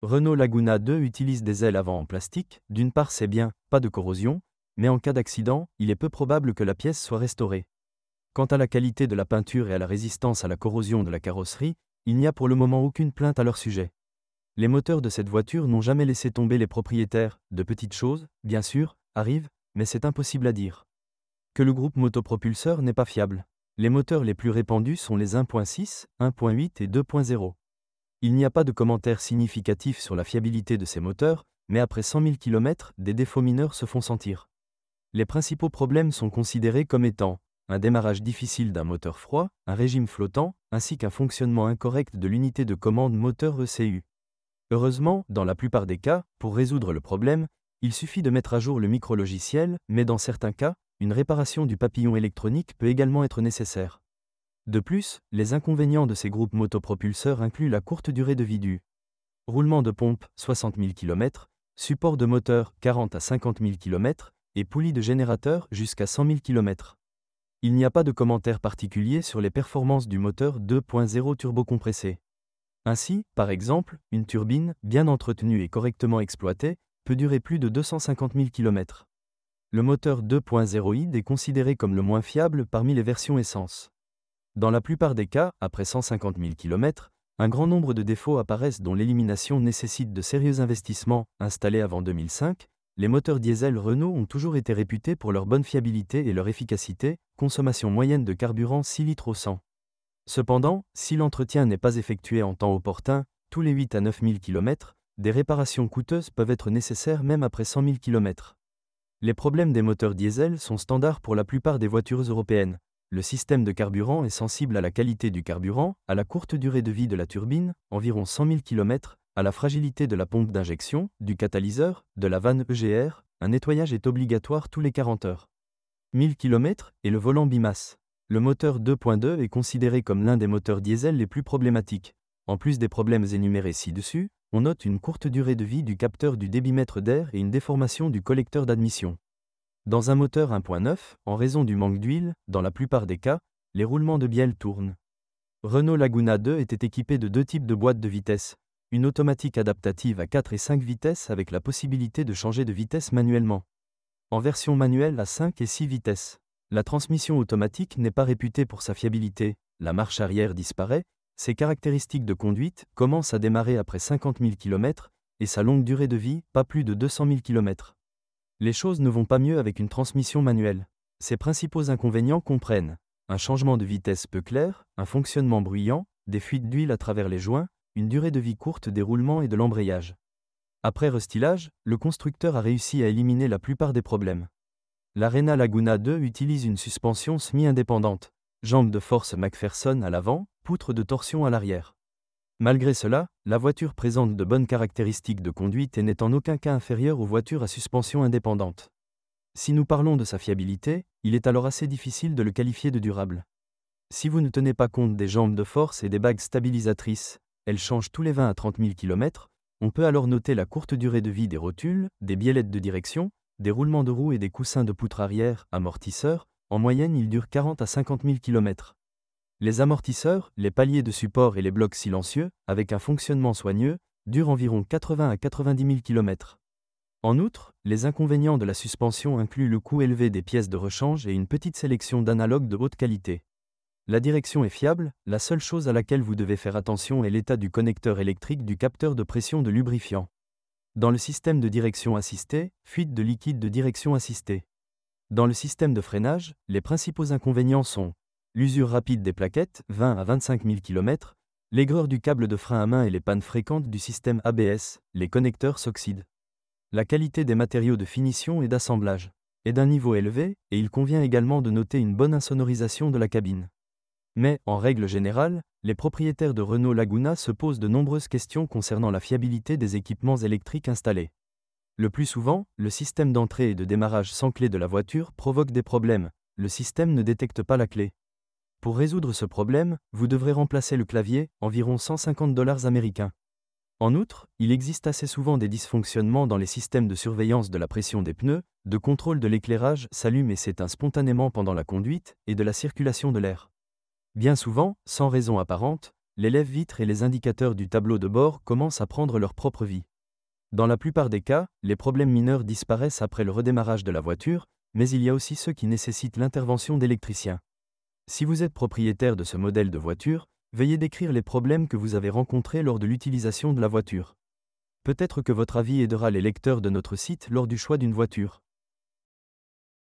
Renault Laguna 2 utilise des ailes avant en plastique. D'une part, c'est bien, pas de corrosion, mais en cas d'accident, il est peu probable que la pièce soit restaurée. Quant à la qualité de la peinture et à la résistance à la corrosion de la carrosserie, il n'y a pour le moment aucune plainte à leur sujet. Les moteurs de cette voiture n'ont jamais laissé tomber les propriétaires. De petites choses, bien sûr, arrivent, mais c'est impossible à dire. Que le groupe motopropulseur n'est pas fiable. Les moteurs les plus répandus sont les 1.6, 1.8 et 2.0. Il n'y a pas de commentaires significatifs sur la fiabilité de ces moteurs, mais après 100 000 km, des défauts mineurs se font sentir. Les principaux problèmes sont considérés comme étant un démarrage difficile d'un moteur froid, un régime flottant, ainsi qu'un fonctionnement incorrect de l'unité de commande moteur ECU. Heureusement, dans la plupart des cas, pour résoudre le problème, il suffit de mettre à jour le micrologiciel, mais dans certains cas, une réparation du papillon électronique peut également être nécessaire. De plus, les inconvénients de ces groupes motopropulseurs incluent la courte durée de vie du roulement de pompe, 60 000 km, support de moteur, 40 à 50 000 km, et poulie de générateur, jusqu'à 100 000 km. Il n'y a pas de commentaire particulier sur les performances du moteur 2.0 turbocompressé. Ainsi, par exemple, une turbine, bien entretenue et correctement exploitée, peut durer plus de 250 000 km. Le moteur 2.0 id est considéré comme le moins fiable parmi les versions essence. Dans la plupart des cas, après 150 000 km, un grand nombre de défauts apparaissent dont l'élimination nécessite de sérieux investissements. Installés avant 2005, les moteurs diesel Renault ont toujours été réputés pour leur bonne fiabilité et leur efficacité, consommation moyenne de carburant 6 litres au 100. Cependant, si l'entretien n'est pas effectué en temps opportun, tous les 8 à 9 000 km, des réparations coûteuses peuvent être nécessaires même après 100 000 km. Les problèmes des moteurs diesel sont standards pour la plupart des voitures européennes. Le système de carburant est sensible à la qualité du carburant, à la courte durée de vie de la turbine, environ 100 000 km, à la fragilité de la pompe d'injection, du catalyseur, de la vanne EGR. Un nettoyage est obligatoire tous les 40 heures. 1000 km et le volant bimasse. Le moteur 2.2 est considéré comme l'un des moteurs diesel les plus problématiques. En plus des problèmes énumérés ci-dessus, on note une courte durée de vie du capteur du débitmètre d'air et une déformation du collecteur d'admission. Dans un moteur 1.9, en raison du manque d'huile, dans la plupart des cas, les roulements de bielle tournent. Renault Laguna 2 était équipé de deux types de boîtes de vitesse. Une automatique adaptative à 4 et 5 vitesses avec la possibilité de changer de vitesse manuellement. En version manuelle à 5 et 6 vitesses. La transmission automatique n'est pas réputée pour sa fiabilité, la marche arrière disparaît, ses caractéristiques de conduite commencent à démarrer après 50 000 km, et sa longue durée de vie, pas plus de 200 000 km. Les choses ne vont pas mieux avec une transmission manuelle. Ses principaux inconvénients comprennent un changement de vitesse peu clair, un fonctionnement bruyant, des fuites d'huile à travers les joints, une durée de vie courte des roulements et de l'embrayage. Après restylage, le constructeur a réussi à éliminer la plupart des problèmes. La Renault Laguna 2 utilise une suspension semi-indépendante, jambes de force McPherson à l'avant, poutre de torsion à l'arrière. Malgré cela, la voiture présente de bonnes caractéristiques de conduite et n'est en aucun cas inférieure aux voitures à suspension indépendante. Si nous parlons de sa fiabilité, il est alors assez difficile de le qualifier de durable. Si vous ne tenez pas compte des jambes de force et des bagues stabilisatrices, elles changent tous les 20 à 30 000 km, on peut alors noter la courte durée de vie des rotules, des biellettes de direction, des roulements de roues et des coussins de poutre arrière, amortisseurs, en moyenne ils durent 40 à 50 000 km. Les amortisseurs, les paliers de support et les blocs silencieux, avec un fonctionnement soigneux, durent environ 80 à 90 000 km. En outre, les inconvénients de la suspension incluent le coût élevé des pièces de rechange et une petite sélection d'analogues de haute qualité. La direction est fiable, la seule chose à laquelle vous devez faire attention est l'état du connecteur électrique du capteur de pression de lubrifiant. Dans le système de direction assistée, fuite de liquide de direction assistée. Dans le système de freinage, les principaux inconvénients sont l'usure rapide des plaquettes, 20 à 25 000 km, l'aigreur du câble de frein à main et les pannes fréquentes du système ABS, les connecteurs s'oxydent. La qualité des matériaux de finition et d'assemblage est d'un niveau élevé, et il convient également de noter une bonne insonorisation de la cabine. Mais, en règle générale, les propriétaires de Renault Laguna se posent de nombreuses questions concernant la fiabilité des équipements électriques installés. Le plus souvent, le système d'entrée et de démarrage sans clé de la voiture provoque des problèmes, le système ne détecte pas la clé. Pour résoudre ce problème, vous devrez remplacer le clavier, environ $150 américains. En outre, il existe assez souvent des dysfonctionnements dans les systèmes de surveillance de la pression des pneus, de contrôle de l'éclairage s'allume et s'éteint spontanément pendant la conduite, et de la circulation de l'air. Bien souvent, sans raison apparente, les lève-vitres et les indicateurs du tableau de bord commencent à prendre leur propre vie. Dans la plupart des cas, les problèmes mineurs disparaissent après le redémarrage de la voiture, mais il y a aussi ceux qui nécessitent l'intervention d'électriciens. Si vous êtes propriétaire de ce modèle de voiture, veuillez décrire les problèmes que vous avez rencontrés lors de l'utilisation de la voiture. Peut-être que votre avis aidera les lecteurs de notre site lors du choix d'une voiture.